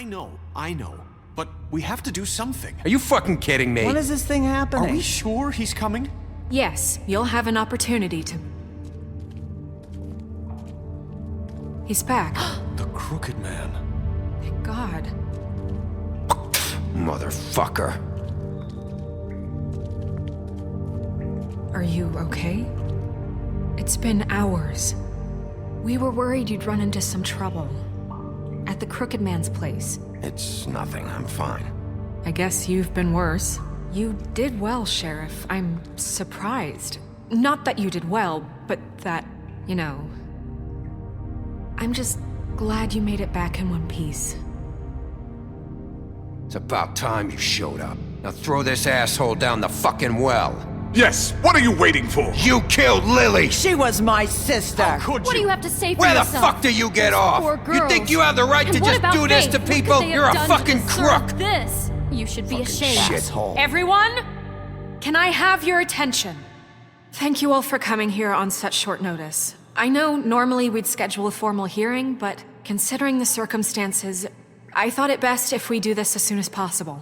I know. But we have to do something. Are you fucking kidding me? When is this thing happening? Are we sure he's coming? Yes, you'll have an opportunity to... He's back. The Crooked Man. Thank God. Motherfucker. Are you okay? It's been hours. We were worried you'd run into some trouble. At the Crooked Man's place. It's nothing, I'm fine. I guess you've been worse. You did well, Sheriff. I'm surprised. Not that you did well, but that, you know... I'm just glad you made it back in one piece. It's about time you showed up. Now throw this asshole down the fucking well. Yes, what are you waiting for? You killed Lily! She was my sister. How could What do you? you have to say for Where the yourself? fuck do you get off? Poor You girls. think you have the right And to what just about do this Faith? to What could people? they have You're a done to fucking deserve crook! This. You should be ashamed. Shithole. Everyone, can I have your attention? Thank you all for coming here on such short notice. I know normally we'd schedule a formal hearing, but considering the circumstances, I thought it best if we do this as soon as possible.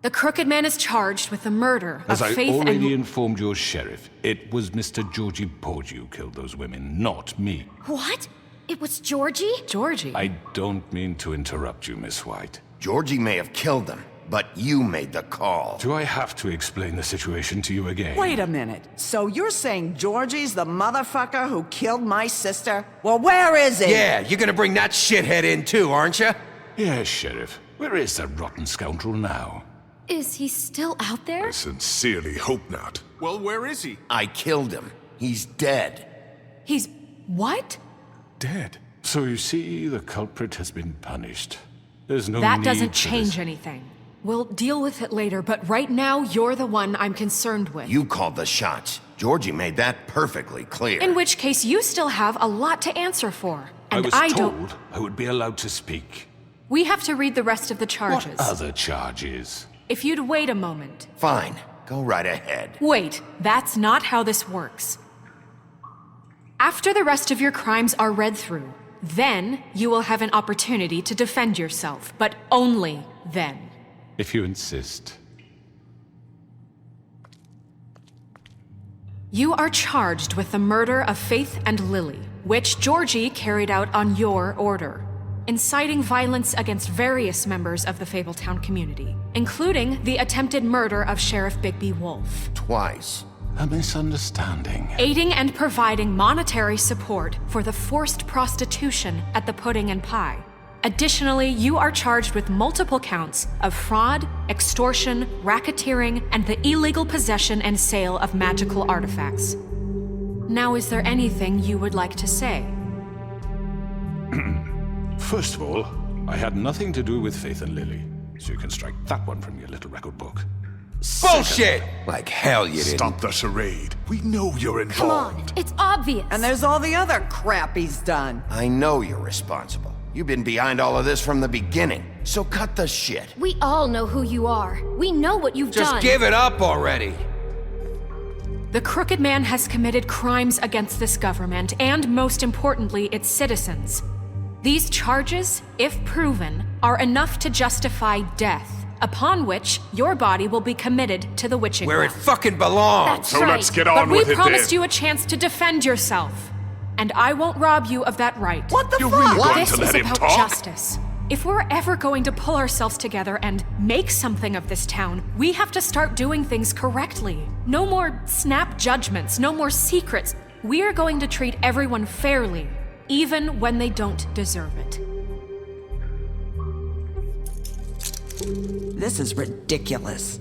The Crooked Man is charged with the murder As of I Faith already and... informed your sheriff, it was Mr. Georgie Porgy who killed those women, not me. What? It was Georgie? Georgie. I don't mean to interrupt you, Miss White. Georgie may have killed them, but you made the call. Do I have to explain the situation to you again? Wait a minute. So you're saying Georgie's the motherfucker who killed my sister? Well, where is he? Yeah, you're gonna bring that shithead in too, aren't you? Yes, Sheriff. Where is that rotten scoundrel now? Is he still out there? I sincerely hope not. Well, where is he? I killed him. He's dead. He's... what? Dead. So you see, the culprit has been punished. There's no That need doesn't for change this. anything. We'll deal with it later, but right now, you're the one I'm concerned with. You called the shots. Georgie made that perfectly clear. In which case, you still have a lot to answer for. I And was I told don't... I would be allowed to speak. We have to read the rest of the charges. What other charges? If you'd wait a moment. Fine. Go right ahead. Wait, that's not how this works. After the rest of your crimes are read through, then you will have an opportunity to defend yourself, but only then. If you insist. You are charged with the murder of Faith and Lily, which Georgie carried out on your order, inciting violence against various members of the Fabletown community, including the attempted murder of Sheriff Bigby Wolf. Twice. A misunderstanding. Aiding and providing monetary support for the forced prostitution at the Pudding and Pie. Additionally, you are charged with multiple counts of fraud, extortion, racketeering, and the illegal possession and sale of magical artifacts. Now, is there anything you would like to say? First of all, I had nothing to do with Faith and Lily, so you can strike that one from your little record book. Bullshit! Like hell you didn't. Stop the charade. We know you're Come involved. on, it's obvious. And there's all the other crap he's done. I know you're responsible. You've been behind all of this from the beginning, so cut the shit. We all know who you are. We know what you've Just done. give it up already. The Crooked Man has committed crimes against this government and, most importantly, its citizens. These charges, if proven, are enough to justify death, upon which your body will be committed to the witching Where it well. fucking belongs. That's So right. let's get But on we with it promised then. you a chance to defend yourself, and I won't rob you of that right. What the You're fuck? really going This to is let him about talk? justice. If we're ever going to pull ourselves together and make something of this town, we have to start doing things correctly. No more snap judgments, no more secrets. We are going to treat everyone fairly, even when they don't deserve it. This is ridiculous.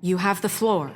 You have the floor.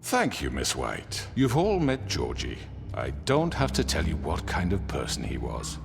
Thank you, Miss White. You've all met Georgie. I don't have to tell you what kind of person he was.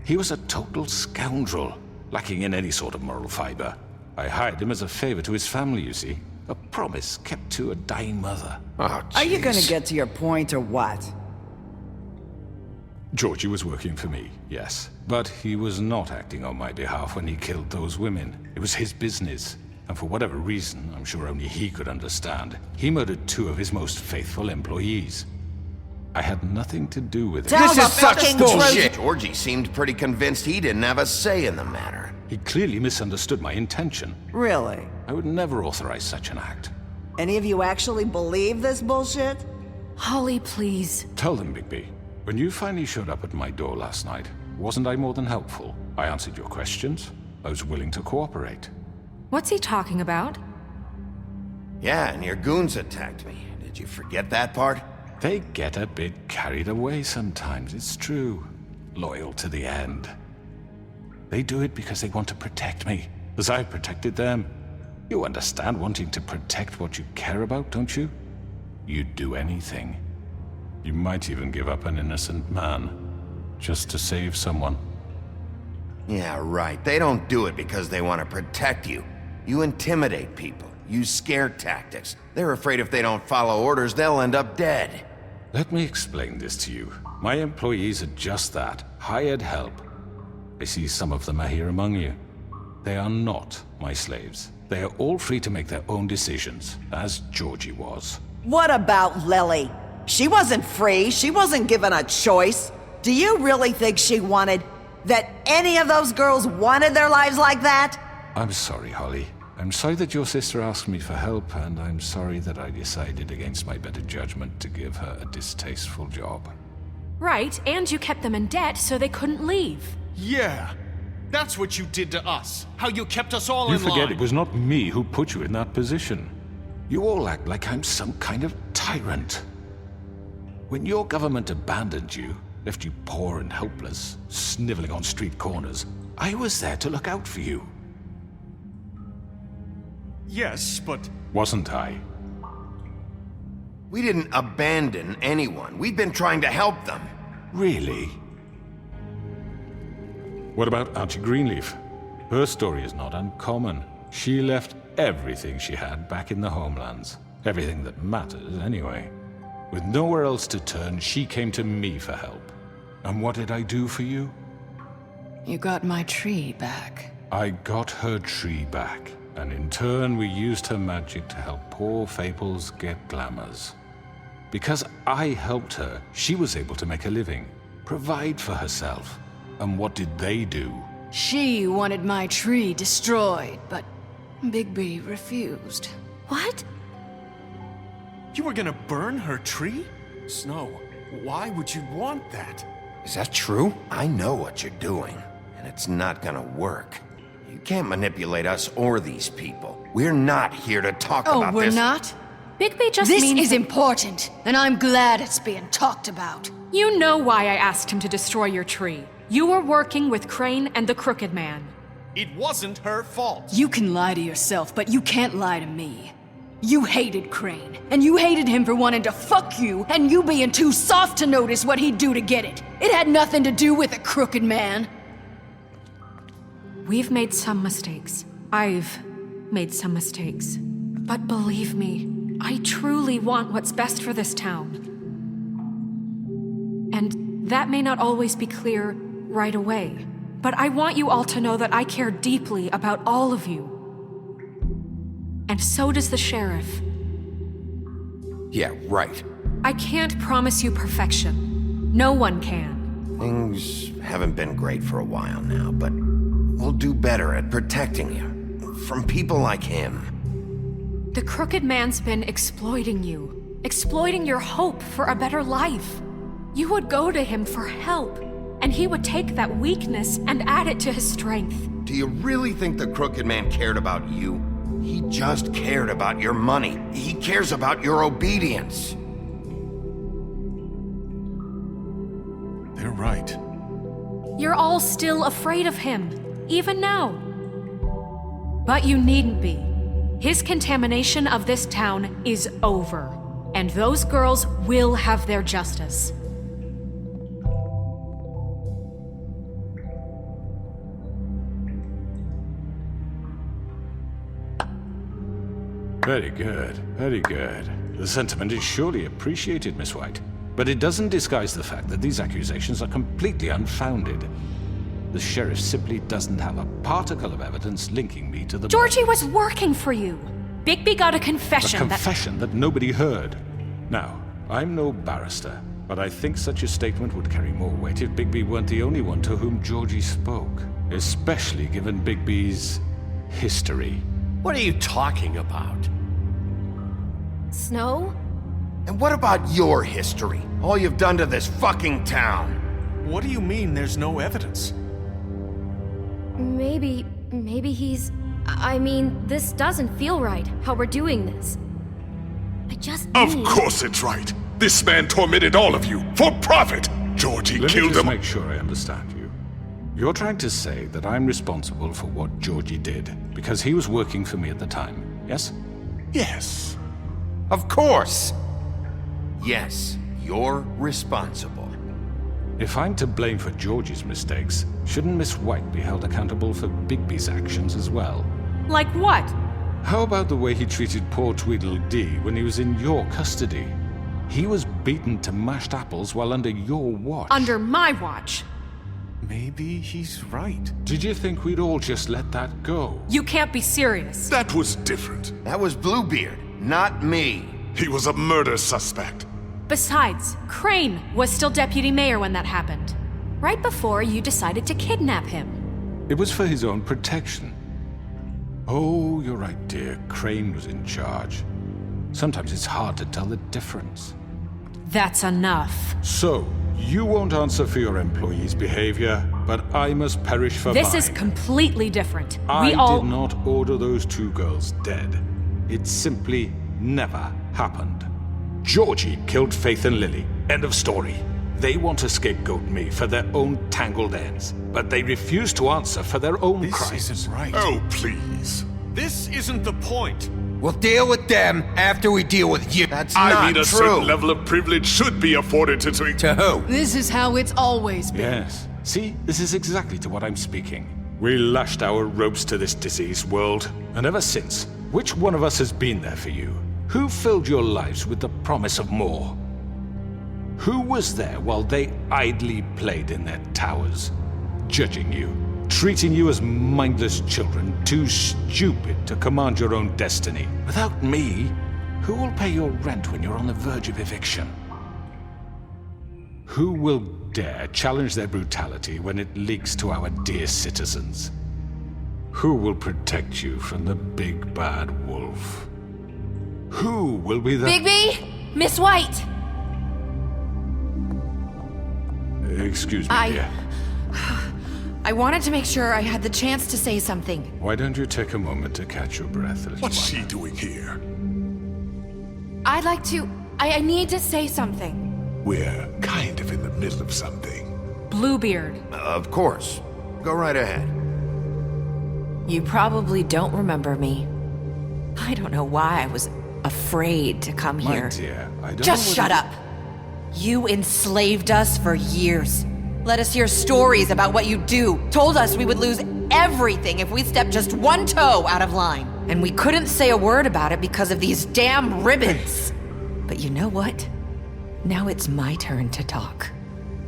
He was a total scoundrel, lacking in any sort of moral fiber. I hired him as a favor to his family, you see. A promise kept to a dying mother. Oh, Are you gonna jeez. get to your point or what? Georgie was working for me, yes. But he was not acting on my behalf when he killed those women. It was his business. And for whatever reason, I'm sure only he could understand, he murdered 2 of his most faithful employees. I had nothing to do with it. Tell This the is such fucking bullshit! truth. Georgie seemed pretty convinced he didn't have a say in the matter. He clearly misunderstood my intention. Really? I would never authorize such an act. Any of you actually believe this bullshit? Holly, please. Tell them, Bigby. When you finally showed up at my door last night, wasn't I more than helpful? I answered your questions. I was willing to cooperate. What's he talking about? Yeah, and your goons attacked me. Did you forget that part? They get a bit carried away sometimes, it's true. Loyal to the end. They do it because they want to protect me, as I've protected them. You understand wanting to protect what you care about, don't you? You'd do anything. You might even give up an innocent man, just to save someone. Yeah, right. They don't do it because they want to protect you. You intimidate people, use scare tactics. They're afraid if they don't follow orders, they'll end up dead. Let me explain this to you. My employees are just that, hired help. I see some of them are here among you. They are not my slaves. They are all free to make their own decisions, as Georgie was. What about Lily? She wasn't free. She wasn't given a choice. Do you really think she wanted... that any of those girls wanted their lives like that? I'm sorry, Holly. I'm sorry that your sister asked me for help, and I'm sorry that I decided against my better judgment to give her a distasteful job. Right, and you kept them in debt so they couldn't leave. Yeah. That's what you did to us. How you kept us all You in line. forget it was not me who put you in that position. You all act like I'm some kind of tyrant. When your government abandoned you, left you poor and helpless, sniveling on street corners, I was there to look out for you. Yes, but... Wasn't I? We didn't abandon anyone. We've been trying to help them. Really? What about Archie Greenleaf? Her story is not uncommon. She left everything she had back in the homelands. Everything that matters, anyway. With nowhere else to turn, she came to me for help. And what did I do for you? You got my tree back. I got her tree back, and in turn we used her magic to help poor Fables get glamours. Because I helped her, she was able to make a living, provide for herself. And what did they do? She wanted my tree destroyed, but Bigby refused. What? You were gonna burn her tree? Snow, why would you want that? Is that true? I know what you're doing, and it's not gonna work. You can't manipulate us or these people. We're not here to talk about Oh, this. we're not? Bigby just This means... is important, and I'm glad it's being talked about. You know why I asked him to destroy your tree. You were working with Crane and the Crooked Man. It wasn't her fault. You can lie to yourself, but you can't lie to me. You hated Crane, and you hated him for wanting to fuck you, and you being too soft to notice what he'd do to get it. It had nothing to do with the Crooked Man. We've made some mistakes. I've made some mistakes. But believe me, I truly want what's best for this town. And that may not always be clear right away. But I want you all to know that I care deeply about all of you. And so does the sheriff. Yeah, right. I can't promise you perfection. No one can. Things haven't been great for a while now, but we'll do better at protecting you. From people like him. The Crooked Man's been exploiting you. Exploiting your hope for a better life. You would go to him for help, and he would take that weakness and add it to his strength. Do you really think the Crooked Man cared about you? He just cared about your money. He cares about your obedience. They're right. You're all still afraid of him, even now. But you needn't be. His contamination of this town is over, and those girls will have their justice. Very good, very good. The sentiment is surely appreciated, Miss White. But it doesn't disguise the fact that these accusations are completely unfounded. The sheriff simply doesn't have a particle of evidence linking me to the... Georgie was working for you. Bigby got a A confession confession that nobody heard. Now, I'm no barrister, But I think such a statement would carry more weight if Bigby weren't the only one to whom Georgie spoke. Especially given Bigby's history. What are you talking about? Snow? And what about your history? All you've done to this fucking town? What do you mean there's no evidence? Maybe he's... I mean, this doesn't feel right, how we're doing this. I just Of need... course it's right. This man tormented all of you for profit. Georgie Let me killed just him. make sure I understand you. You're trying to say that I'm responsible for what Georgie did because he was working for me at the time, yes? Yes. Of course. Yes, you're responsible. If I'm to blame for Georgie's mistakes, shouldn't Miss White be held accountable for Bigby's actions as well? Like what? How about the way he treated poor Tweedledee when he was in your custody? He was beaten to mashed apples while under your watch. Under my watch. Maybe he's right. Did you think we'd all just let that go? You can't be serious. That was different. That was Bluebeard, not me. He was a murder suspect. Besides, Crane was still deputy mayor when that happened. Right before you decided to kidnap him. It was for his own protection. Oh, you're right, dear. Crane was in charge. Sometimes it's hard to tell the difference. That's enough. So, you won't answer for your employees' behavior, but I must perish for This mine. is completely different. I We all... did not order those two girls dead. It simply never happened. Georgie killed Faith and Lily. End of story. They want to scapegoat me for their own tangled ends, but they refuse to answer for their own This crimes. isn't right. Oh, please. This isn't the point. We'll deal with them after we deal with you. That's I not mean, a true. certain level of privilege should be afforded to... To who? This is how it's always been. Yes. See, this is exactly to what I'm speaking. We lashed our ropes to this diseased world, and ever since, which one of us has been there for you? Who filled your lives with the promise of more? Who was there while they idly played in their towers, judging you, treating you as mindless children, too stupid to command your own destiny? Without me, who will pay your rent when you're on the verge of eviction? Who will dare challenge their brutality when it leaks to our dear citizens? Who will protect you from the big bad wolf? Who will be the... Bigby! Miss White! Excuse me, dear. I wanted to make sure I had the chance to say something. Why don't you take a moment to catch your breath, little What's one? she doing here? I'd like to... I need to say something. We're kind of in the middle of something. Bluebeard. Of course. Go right ahead. You probably don't remember me. I don't know why I was afraid to come My here. dear, I don't Just know shut whether- up. You enslaved us for years. Let us hear stories about what you do. Told us we would lose everything if we stepped just one toe out of line. And we couldn't say a word about it because of these damn ribbons. But you know what? Now it's my turn to talk.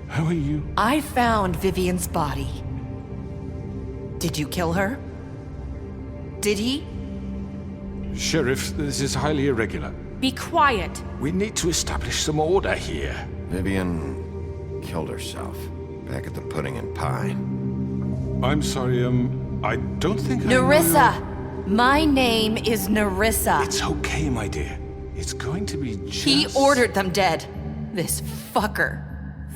How are you? I found Vivian's body. Did you kill her? Did he? Sheriff, this is highly irregular. Be quiet. We need to establish some order here. Vivian killed herself back at the Pudding and Pie. I'm sorry, I don't think Nerissa! My name is Nerissa. It's okay, my dear. It's going to be just... He ordered them dead. This fucker.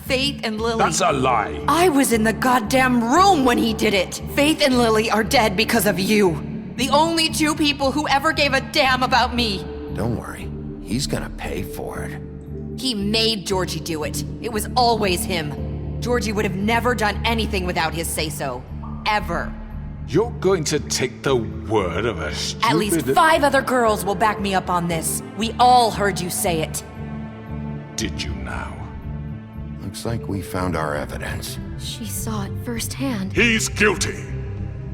Faith and Lily. That's a lie. I was in the goddamn room when he did it. Faith and Lily are dead because of you. The only two people who ever gave a damn about me. Don't worry. He's gonna pay for it. He made Georgie do it. It was always him. Georgie would have never done anything without his say-so. Ever. You're going to take the word of a stupid... At least 5 other girls will back me up on this. We all heard you say it. Did you now? Looks like we found our evidence. She saw it firsthand. He's guilty.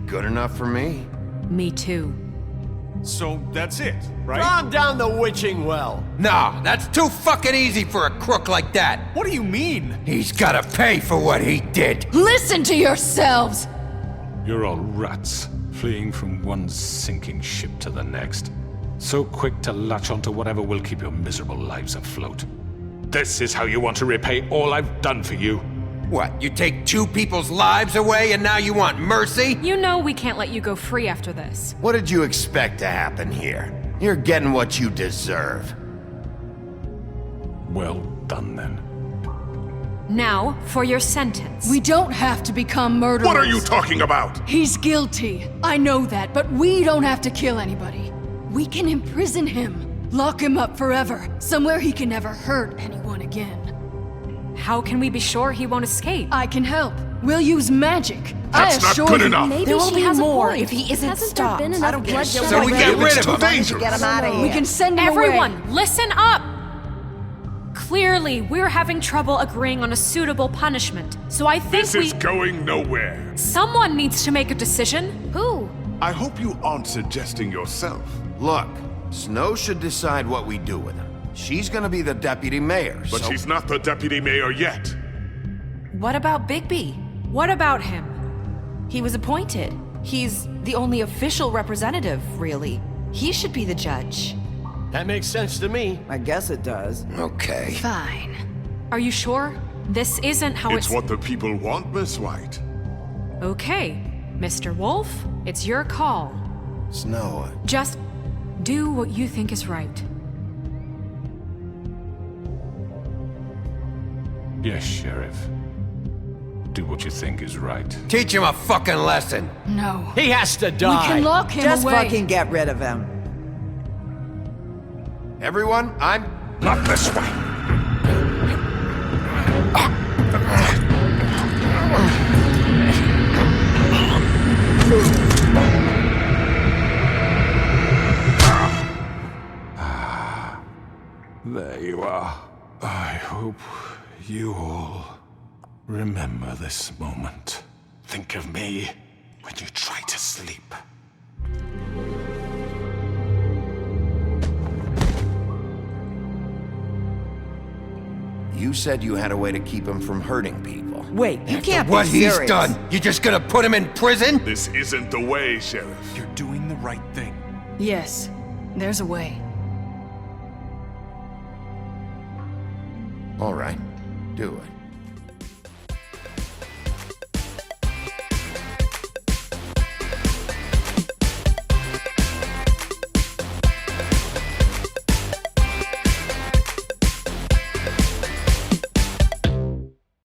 Good enough for me. Me too. So that's it, right? Calm down the witching well. No, that's too fucking easy for a crook like that. What do you mean? He's gotta pay for what he did. Listen to yourselves! You're all rats, fleeing from one sinking ship to the next. So quick to latch onto whatever will keep your miserable lives afloat. This is how you want to repay all I've done for you? What, you take 2 people's lives away and now you want mercy? You know we can't let you go free after this. What did you expect to happen here? You're getting what you deserve. Well done, then. Now, for your sentence. We don't have to become murderers. What are you talking about? He's guilty. I know that, but we don't have to kill anybody. We can imprison him. Lock him up forever. Somewhere he can never hurt anyone again. How can we be sure he won't escape? I can help. We'll use magic. That's not good enough. Maybe There will she be has more a point. if he isn't Hasn't stopped. there been enough I don't care. bloodshed? So we get rid of him. Dangerous. Get him out of here. We can send him away. Everyone, listen up! Clearly, we're having trouble agreeing on a suitable punishment, so I think This is going nowhere. Someone needs to make a decision. Who? I hope you aren't suggesting yourself. Look, Snow should decide what we do with him. She's gonna be the deputy mayor, But so... she's not the deputy mayor yet. What about Bigby? What about him? He was appointed. He's the only official representative, really. He should be the judge. That makes sense to me. I guess it does. Okay. Fine. Are you sure? This isn't how It's what the people want, Miss White. Okay, Mr. Wolf, it's your call. Snow, Just do what you think is right. Yes, Sheriff. Do what you think is right. Teach him a fucking lesson. No. He has to We die. can lock him Just away. fucking get rid of him. everyone, I'm... Not this way! There you are. I hope you all remember this moment. Think of me when you try to sleep. You said you had a way to keep him from hurting people. Wait, you can't What be he's serious. done, you just gonna put him in prison? This isn't the way, Sheriff. You're doing the right thing. Yes, there's a way. All right, do it.